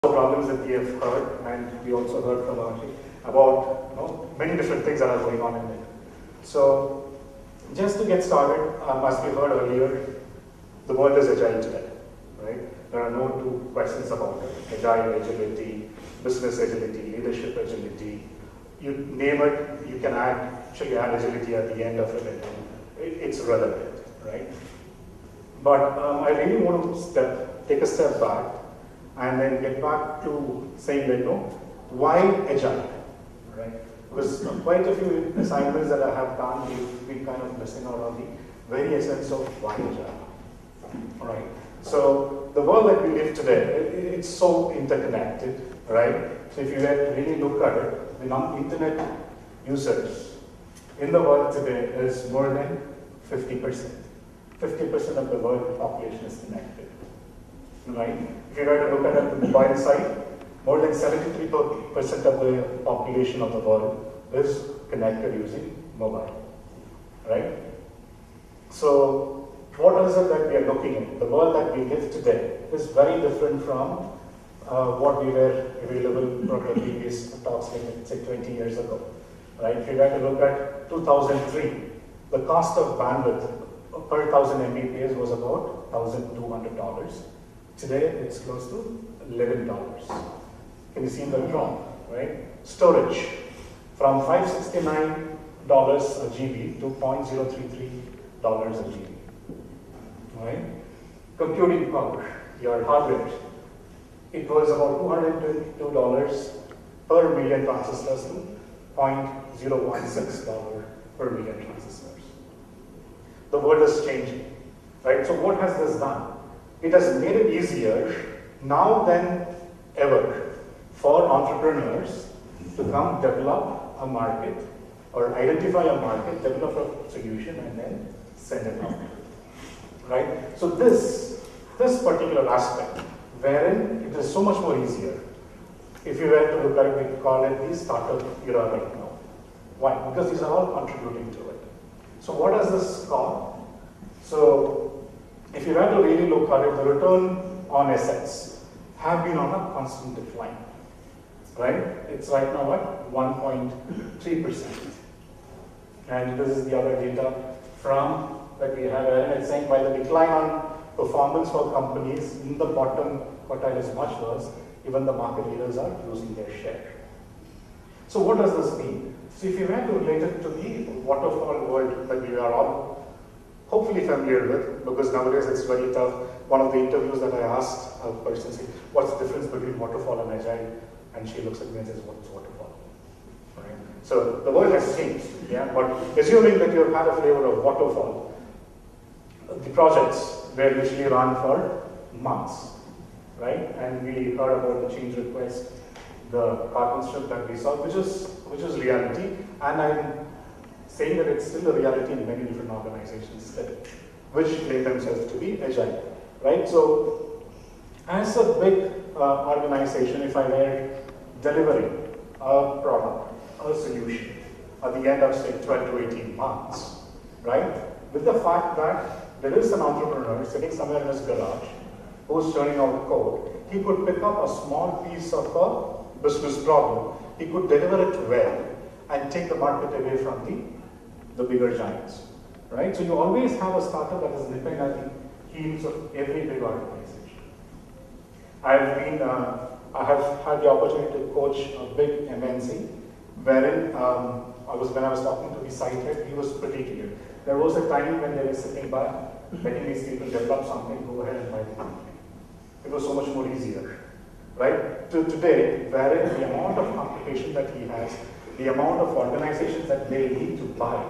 problems that we have heard, and we also heard from Archie about many different things that are going on in it. So just to get started, as we heard earlier, the world is agile today, right? There are no two questions about it. Agile agility, business agility, leadership agility, you name it, you can actually add agility at the end of it, and it's relevant, right? But I really want to take a step back and then get back to saying that, why agile, right? Because quite a few assignments that I have done, we've been kind of missing out on the very essence of why agile, all right? So the world that we live today, it's so interconnected, right? So if you really look at it, the internet users in the world today is more than 50%. 50% of the world population is connected, right? If you were to look at the mobile side, more than 73% of the population of the world is connected using mobile, right? So what is it that we are looking at? The world that we live today is very different from what we were available from the previous talks, like say 20 years ago, right? If you were to look at 2003, the cost of bandwidth per 1000 Mbps was about $1,200. Today, it's close to $11. Can you see the drop, right? Storage, from $569 a GB to $0.033 a GB, right? Computing power, your hardware, it was about $222 per million transistors to $0.016 per million transistors. The world is changing, right? So what has this done? It has made it easier now than ever for entrepreneurs to come develop a market or identify a market, develop a solution, and then send it out, right? So this particular aspect, wherein it is so much more easier. If you were to look at it, we call it the startup era right now. Why? Because these are all contributing to it. So what does this call? So if you were to really look at it, the return on assets have been on a constant decline, right? It's right now at 1.3%. And this is the other data from that we have, and it's saying by the decline on performance for companies in the bottom quartile is much worse, even the market leaders are losing their share. So what does this mean? So if you were to relate it to the waterfall world that we are all hopefully familiar with, because nowadays it's very tough. One of the interviews that I asked a person said, what's the difference between waterfall and agile? And she looks at me and says, what's waterfall? Right? So the world has changed, yeah? But assuming that you've had a flavor of waterfall, the projects were usually run for months, right? And we heard about the change request, the carbon strip that we saw, which is reality, and I'm saying that it's still a reality in many different organizations still, which claim themselves to be agile, right? So, as a big organization, if I were delivering a product, a solution, at the end of say 12 to 18 months, right? With the fact that there is an entrepreneur sitting somewhere in his garage who's churning out code, he could pick up a small piece of a business problem, he could deliver it well, and take the market away from the bigger giants, right? So you always have a startup that is nipping at the heels of every big organization. I have had the opportunity to coach a big MNC, wherein when I was talking to the site head, he was pretty clear. There was a time when they were sitting by, letting these people develop something, go ahead and buy the company. It was so much more easier, right? To today, wherein the amount of complication that he has, the amount of organizations that they need to buy,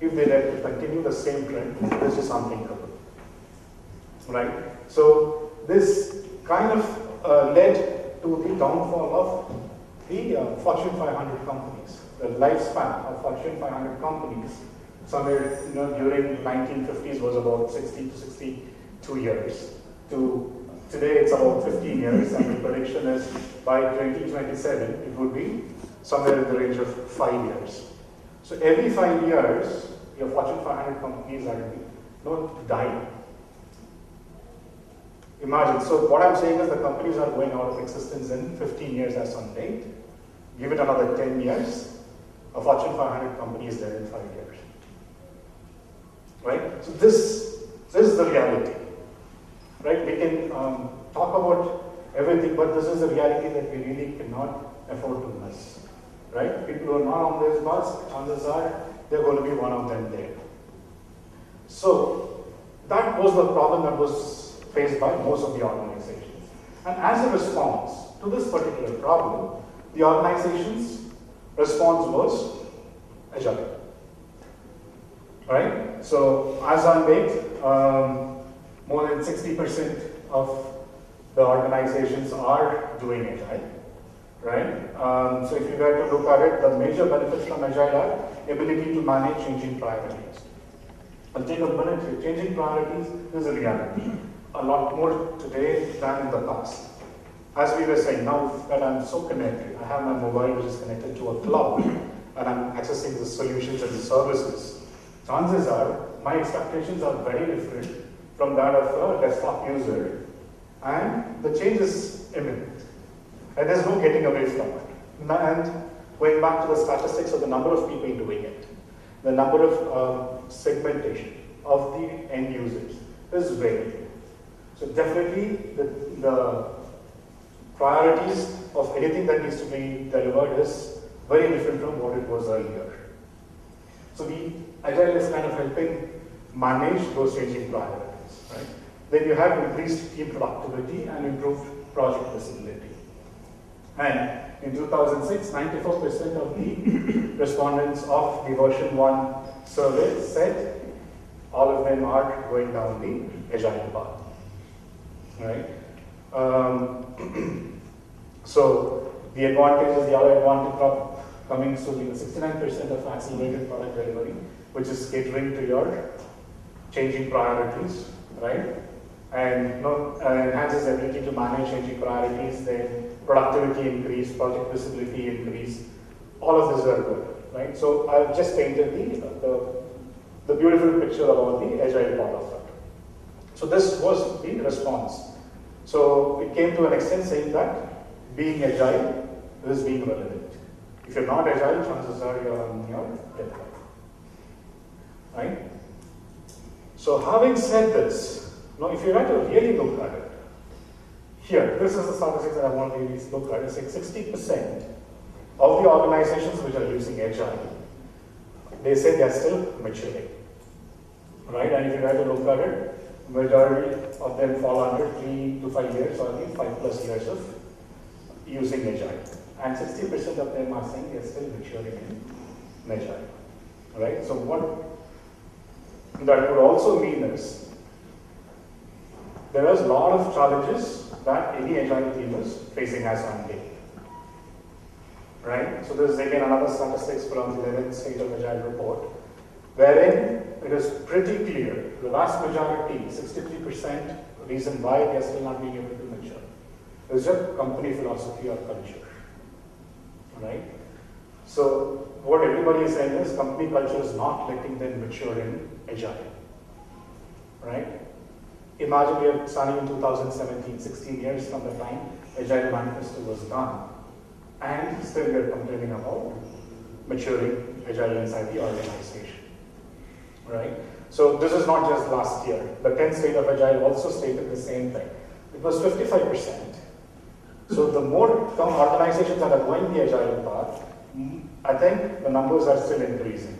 if they were to continue the same trend, this is unthinkable, right? So this kind of led to the downfall of the Fortune 500 companies. The lifespan of Fortune 500 companies, somewhere during 1950s was about 60 to 62 years. To today, it's about 15 years, and the prediction is by 2027, it would be somewhere in the range of 5 years. So every 5 years, your Fortune 500 companies are dying. Imagine, so what I'm saying is the companies are going out of existence in 15 years as on date. Give it another 10 years, a Fortune 500 company is there in 5 years. Right? So this is the reality. Right? We can talk about everything, but this is the reality that we really cannot afford to miss. Right? People who are not on this bus, chances are they're going to be one of them there. So that was the problem that was faced by most of the organizations. And as a response to this particular problem, the organization's response was agile. Right? So as on date, more than 60% of the organizations are doing agile. Right? So if you were to look at it, the major benefits from agile are ability to manage changing priorities. I'll take a minute here. Changing priorities is a reality. A lot more today than in the past. As we were saying, now that I'm so connected, I have my mobile which is connected to a cloud, and I'm accessing the solutions and the services. Chances are, my expectations are very different from that of a desktop user, and the change is imminent. And there's no getting away from it. And going back to the statistics of the number of people doing it, the number of segmentation of the end users is varying. So definitely the priorities of anything that needs to be delivered is very different from what it was earlier. So the agile is kind of helping manage those changing priorities. Right? Then you have increased team productivity and improved project visibility. And in 2006, 94% of the respondents of the version 1 survey said all of them are going down the agile path. Right? So the advantages, the other advantage coming to the 69% of accelerated product delivery, which is catering to your changing priorities, right? And enhances ability to manage changing priorities, then productivity increase, project visibility increase, all of these are good, right? So I've just painted the beautiful picture about the agile part of it. So this was the response. So it came to an extent saying that being agile is being relevant. If you're not agile, chances are you're on your deathbed, right? So having said this, now if you were to really look at it, here, this is the statistics that I want to really look at. It's like 60% of the organizations which are using agile, they say they're still maturing, right? And if you were to look at it, majority of them fall under 3 to 5 years or 5+ years of using agile. And 60% of them are saying they're still maturing in agile, right? So what that would also mean is there is a lot of challenges that any agile team is facing as on date, right? So this is again another statistics from the 11th State of Agile report, wherein it is pretty clear the vast majority, 63% reason why they are still not being able to mature is just company philosophy or culture, right? So what everybody is saying is company culture is not letting them mature in agile, right? Imagine we are starting in 2017, 16 years from the time Agile Manifesto was done, and still we are complaining about maturing Agile inside the organization, right? So this is not just last year. The 10th State of Agile also stated the same thing. It was 55%. So the more organizations that are going the Agile path, I think the numbers are still increasing,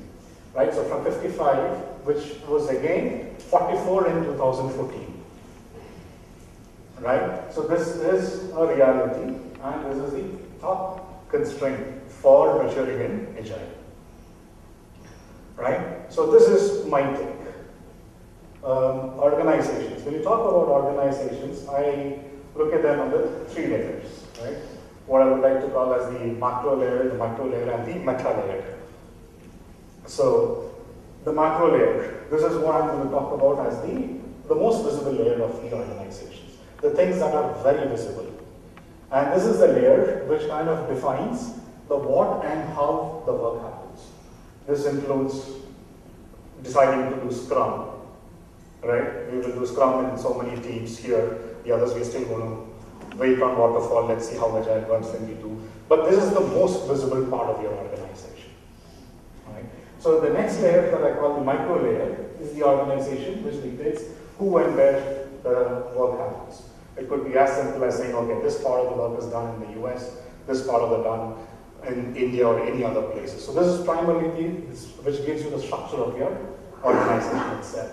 right? So from 55, which was again 44 in 2014. Right? So this is a reality, and this is the top constraint for maturing in Agile. Right? So this is my take. Organizations. When you talk about organizations, I look at them under 3 layers. Right? What I would like to call as the macro layer, the micro layer, and the meta layer. So the macro layer, this is what I'm going to talk about as the most visible layer of the organizations. The things that are very visible. And this is the layer which kind of defines the what and how the work happens. This includes deciding to do Scrum, right? We will do Scrum in so many teams here. The others we're still going to wait on waterfall, let's see how agile works, then we do. But this is the most visible part of your organization. Right? So the next layer that I call the micro layer is the organization, which dictates who and where the work happens. It could be as simple as saying, okay, this part of the work is done in the US, this part of the done in India or any other places. So this is primarily which gives you the structure of your organization itself,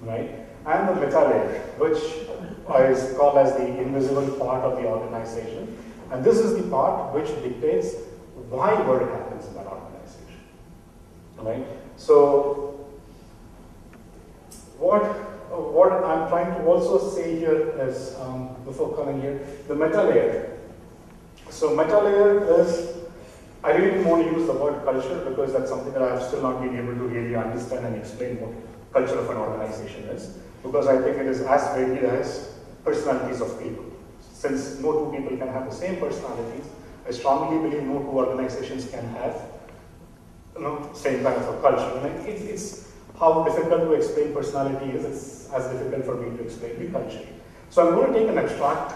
right? And the meta layer, which is called as the invisible part of the organization. And this is the part which dictates why work happens in that organization, right? So what I'm trying to also say here is, before coming here, the meta layer. So meta layer is, I really don't want to use the word culture because that's something that I have still not been able to really understand and explain what culture of an organization is, because I think it is as varied as personalities of people. Since no two people can have the same personalities, I strongly believe no two organizations can have same kind of a culture. And it's how difficult to explain personality is, it's as difficult for me to explain the culture. So I'm going to take an abstract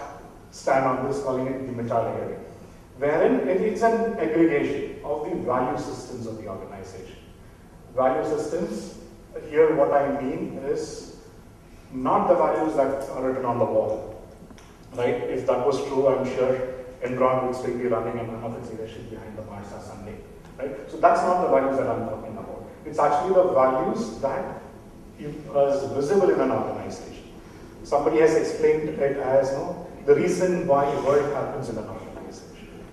stand on this, calling it the meta layer, wherein it's an aggregation of the value systems of the organization. Value systems, here what I mean is not the values that are written on the wall, right? If that was true, I'm sure Enron would still be running and none of its leadership behind the Marsa Sunday, right? So that's not the values that I'm talking about. It's actually the values that is visible in an organization. Somebody has explained it as the reason why work happens in an organization.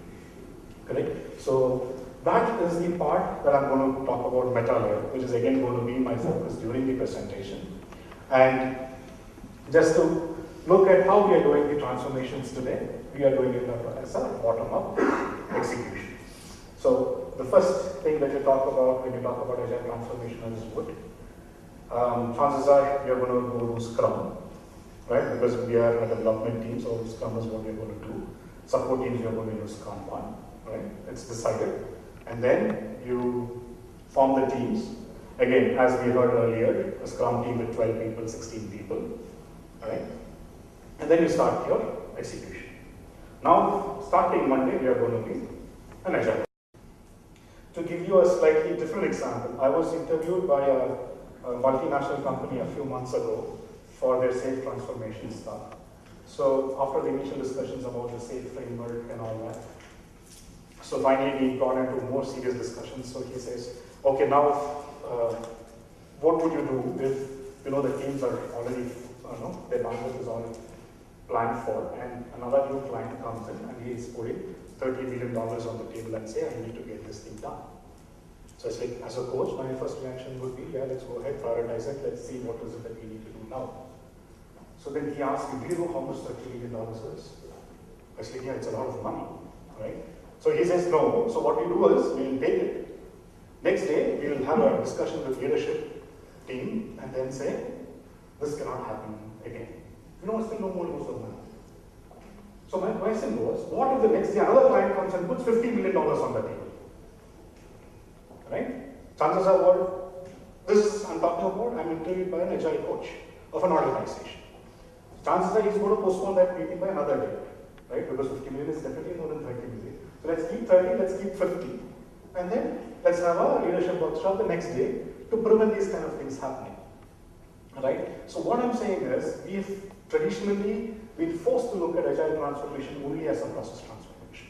Correct? So that is the part that I'm going to talk about meta layer, which is again going to be my focus during the presentation. And just to look at how we are doing the transformations today, we are doing it as a bottom-up execution. So the first thing that you talk about when you talk about agile transformation is what? Chances are you're going to go to Scrum, right? Because we are a development team, so Scrum is what we're going to do. Support teams, you're going to use Scrum 1, right? It's decided. And then you form the teams. Again, as we heard earlier, a Scrum team with 12 people, 16 people, right? And then you start your execution. Now, starting Monday, we are going to be an agile. To give you a slightly different example, I was interviewed by a multinational company a few months ago for their SAFe transformation stuff. So after the initial discussions about the SAFe framework and all that, so finally we got into more serious discussions. So he says, okay, now what would you do if the teams are already, their bandwidth is already planned for, and another new client comes in and he is putting $30 million on the table and say, I need to get this thing done. So it's like, as a coach, my first reaction would be, yeah, let's go ahead, prioritize it, let's see what is it that we need to do now. So then he asked me, do you know how much $30 million is? I said, yeah, it's a lot of money, right? So he says, no. So what we do is, we'll take it. Next day, we will have a discussion with leadership team and then say, this cannot happen again. Still no more use of money. So my question was, what if the next day another client comes and puts $50 million on the table? Right? Chances are what? I'm talking about, I'm interviewed by an agile coach of an organization. Chances are he's going to postpone that meeting by another day, right? Because 50 million is definitely more than 30 million. So let's keep 30, let's keep 50. And then let's have a leadership workshop the next day to prevent these kind of things happening. Right? So what I'm saying is, we've traditionally been forced to look at agile transformation only as a process transformation.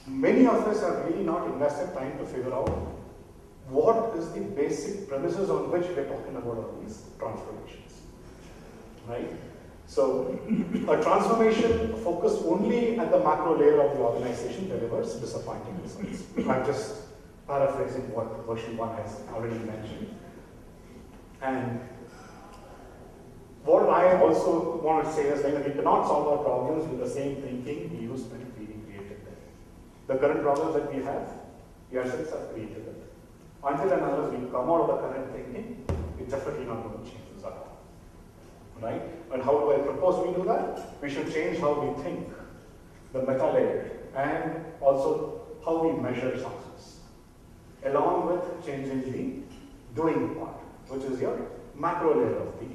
Many of us have really not invested time to figure out what is the basic premises on which we're talking about all these transformations. Right? So a transformation focused only at the macro layer of the organization delivers disappointing results. I'm just paraphrasing what version 1 has already mentioned. And what I also want to say is that we cannot solve our problems with the same thinking we used when we created them. The current problems that we have, we ourselves have created it. Until and unless we come out of the current thinking, we're definitely not going to change this at all. Right? And how do I propose we do that? We should change how we think, the meta layer, and also how we measure success, along with changing the doing part, which is your macro layer of the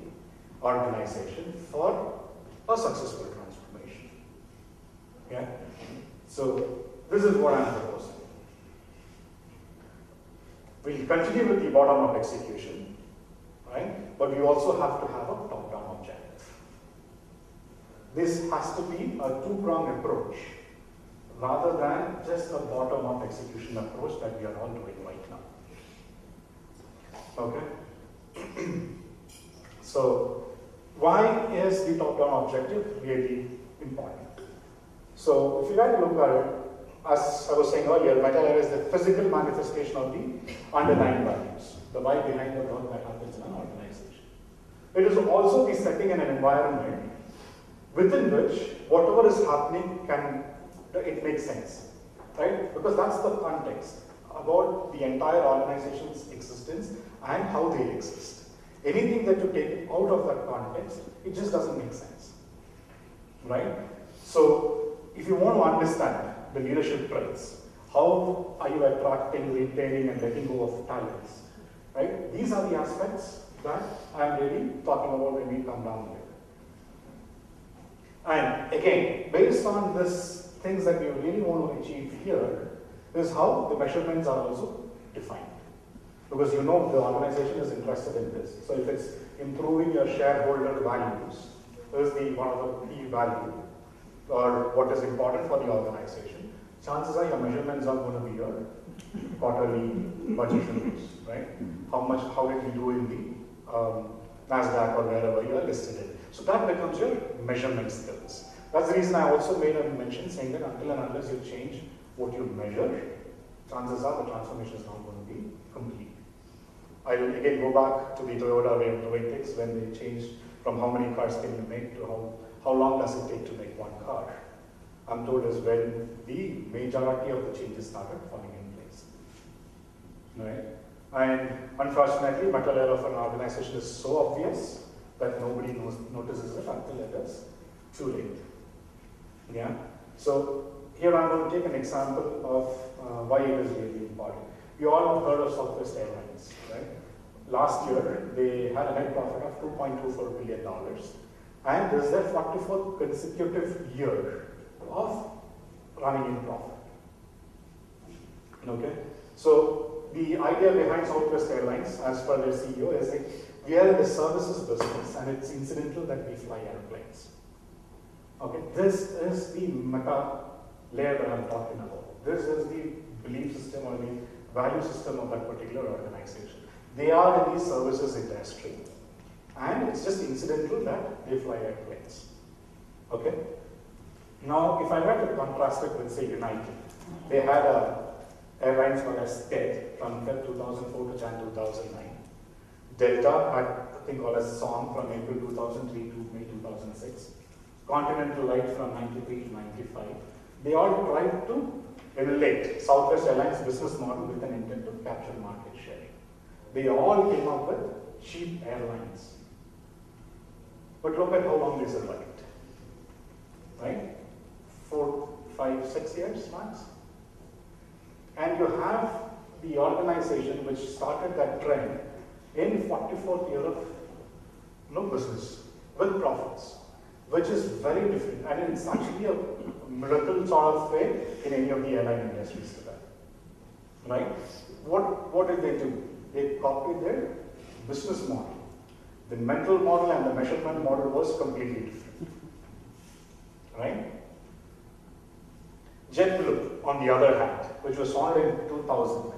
organization for a successful transformation. Yeah? So this is what I'm proposing. We'll continue with the bottom-up execution, right? But we also have to have a top-down objective. This has to be a two-pronged approach rather than just a bottom-up execution approach that we are all doing right now. Okay? So, why is the top-down objective really important? So, if you like to look at it, as I was saying earlier, meta layer is the physical manifestation of the underlying values, the why behind the work that happens in an organization. It is also the setting in an environment within which whatever is happening it makes sense, right? Because that's the context about the entire organization's existence and how they exist. Anything that you take out of that context, it just doesn't make sense, right? So, if you want to understand the leadership traits, how are you attracting, retaining, and letting go of talents, right? These are the aspects that I'm really talking about when we come down here. And again, based on this things that we really want to achieve here, is how the measurements are also defined. Because you know the organization is interested in this. So if it's improving your shareholder values, this is one of the key value, or what is important for the organization, chances are your measurements are going to be your quarterly budget reviews, right? How did you do in the NASDAQ or wherever you are listed in. So that becomes your measurement skills. That's the reason I also made a mention saying that until and unless you change what you measure, chances are the transformation is not going to be complete. I will again go back to the Toyota way of doing things when they changed from how many cars can you make to how long does it take to make one car. I'm told is when the majority of the changes started falling in place. Right? And unfortunately, meta layer of an organization is so obvious that nobody notices it until it is too late. Yeah. So here I'm going to take an example of why it is really important. You all have heard of Southwest Airlines, right? Last year, they had a net profit of $2.24 billion. And this is their 44th consecutive year of running in profit. Okay? So the idea behind Southwest Airlines, as per their CEO, is that we are in the services business and it's incidental that we fly airplanes. Okay? This is the meta layer that I'm talking about. This is the belief system or the value system of that particular organization. They are in the services industry and it's just incidental that they fly airplanes. Okay? Now, if I were to contrast it with, say, United, they had airlines known as TED from Feb 2004 to Jan 2009. Delta had a thing called as SON from April 2003 to May 2006. Continental Light from 93 to 95. They all tried to emulate Southwest Airlines' business model with an intent to capture market share. They all came up with cheap airlines. But look at how long they survived. Right? 4, 5, 6 years max. And you have the organization which started that trend in 44th year of business with profits, which is very different. And it's actually a miracle sort of way in any of the airline industries today. Right? What did they do? They copied their business model. The mental model and the measurement model was completely different. Right? JetBlue, on the other hand, which was founded in 2000,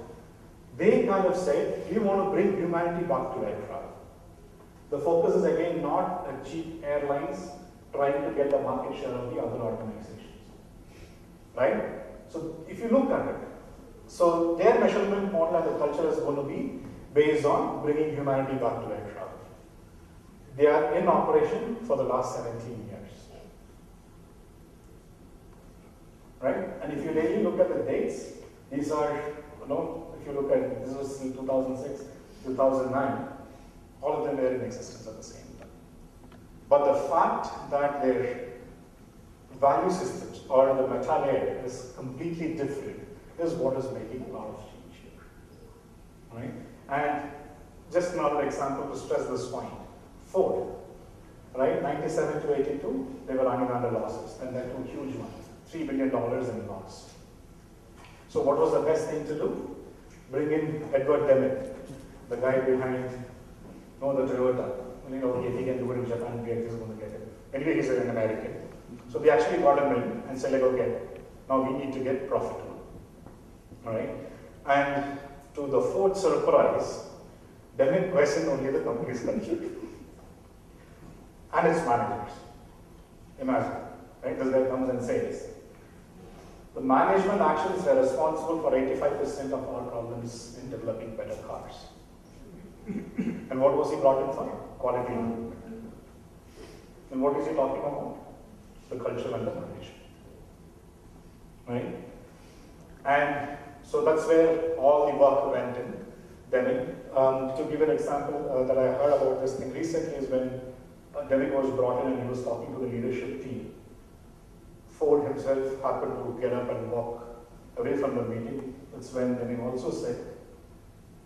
they kind of said, we want to bring humanity back to air travel. The focus is again not a cheap airlines trying to get the market share of the other organizations. Right? So if you look at it, so their measurement model and the culture is going to be based on bringing humanity back to air travel. They are in operation for the last 17 years. Right? And if you really look at the dates, these are, if you look at, this was in 2006, 2009, all of them were in existence at the same time. But the fact that their value systems or the meta layer is completely different is what is making a lot of change here. Right? And just another example to stress this point. Ford. right? 97 to 82, they were running under losses, and that took huge one, $3 billion in loss. So what was the best thing to do? Bring in Edward Deming, the guy behind, the Toyota. If he can do it in Japan, we are just going to get it. Anyway, he's an American. So they actually got him in and said, like, okay, now we need to get profitable. All right? And to the fourth surprise, Deming questioned only the company's culture and its managers. Imagine, right? This guy comes and says, the management actions are responsible for 85% of our problems in developing better cars. And what was he brought in for? Quality improvement. And what is he talking about? The culture and the management. Right? And so that's where all the work went in. Deming. To give an example that I heard about this thing recently is when Deming was brought in and he was talking to the leadership team. Ford himself happened to get up and walk away from the meeting. That's when Deming also said,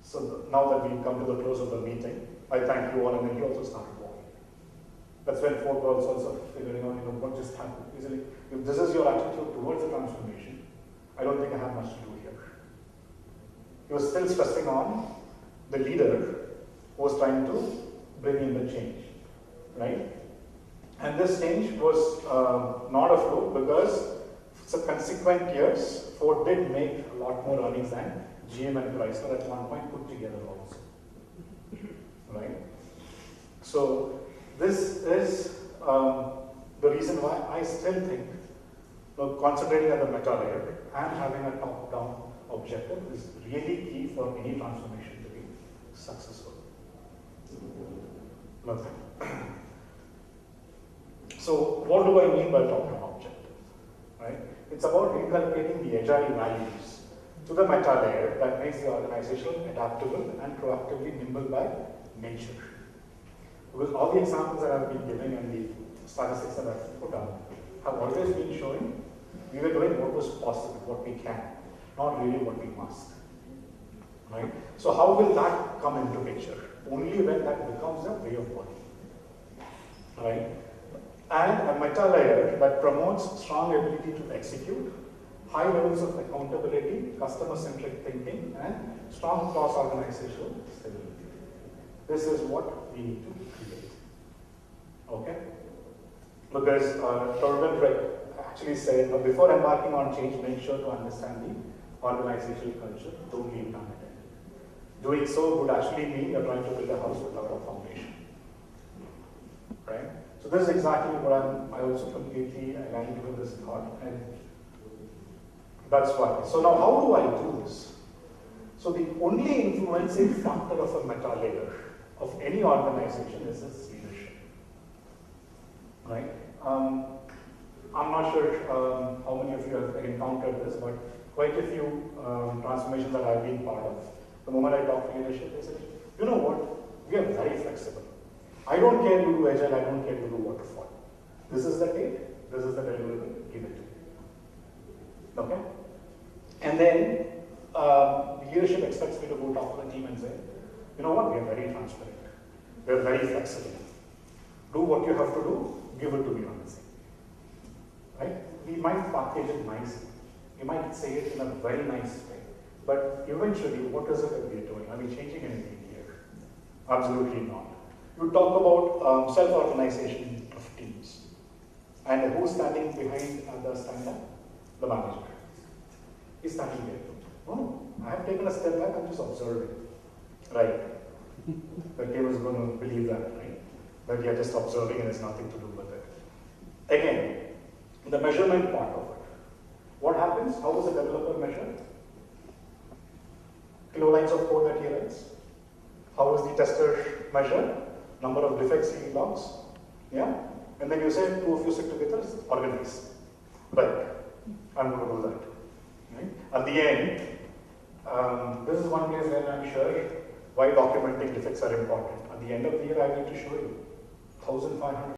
so now that we've come to the close of the meeting, I thank you all, and then he also started walking. That's when Ford was also figuring out, what just happened. He said, if this is your attitude towards the transformation, I don't think I have much to do here. He was still stressing on the leader who was trying to bring in the change, right? And this change was not a fluke because subsequent years, Ford did make a lot more earnings than GM and Chrysler at one point put together also, right? So this is the reason why I still think concentrating at the meta layer and having a top-down objective is really key for any transformation to be successful. So what do I mean by top-down objective? Right? It's about inculcating the agile values to the meta layer that makes the organization adaptable and proactively nimble by nature. Because all the examples that I've been giving and the statistics that I've put up have always been showing we were doing what was possible, what we can, not really what we must. Right? So how will that come into picture? Only when that becomes a way of working. Right? And a meta layer that promotes strong ability to execute, high levels of accountability, customer-centric thinking, and strong cross-organizational stability. This is what we need to create. Okay? Because Torben Drake actually said, before embarking on change, make sure to understand the organizational culture, don't leave none at it. Doing so would actually mean you're trying to build a house without a foundation. Right? So this is exactly what I also completely aligned with this thought, and that's why. So now how do I do this? So the only influencing factor of a meta layer of any organization is its leadership. Right? I'm not sure how many of you have encountered this, but quite a few transformations that I've been part of. The moment I talk to leadership, they say, you know what, we are very flexible. I don't care you do agile, I don't care you do waterfall. This is the date, this is the deliverable, give it to me. Okay? And then the leadership expects me to go talk to the team and say, you know what, we are very transparent. We are very flexible. Do what you have to do, give it to me on the same. Right? We might package it nicely. We might say it in a very nice way. But eventually, what is it that we are doing? Are we changing anything here? Absolutely not. You talk about self-organization of teams. And who's standing behind the stand-up? The manager. He's standing there. Oh, I have taken a step back, I'm just observing. Right. The team is going to believe that, right? That we are just observing and it's nothing to do with it. Again, the measurement part of it. What happens? How does a developer measure? Kilolines of code that he writes. How does the tester measure? Number of defects he logs. Yeah? And then you say, two of you sit together, organize. Right. I'm going to do that. Right? At the end, this is one place where I'm sure why documenting defects are important. At the end of the year, I need to show you 1,500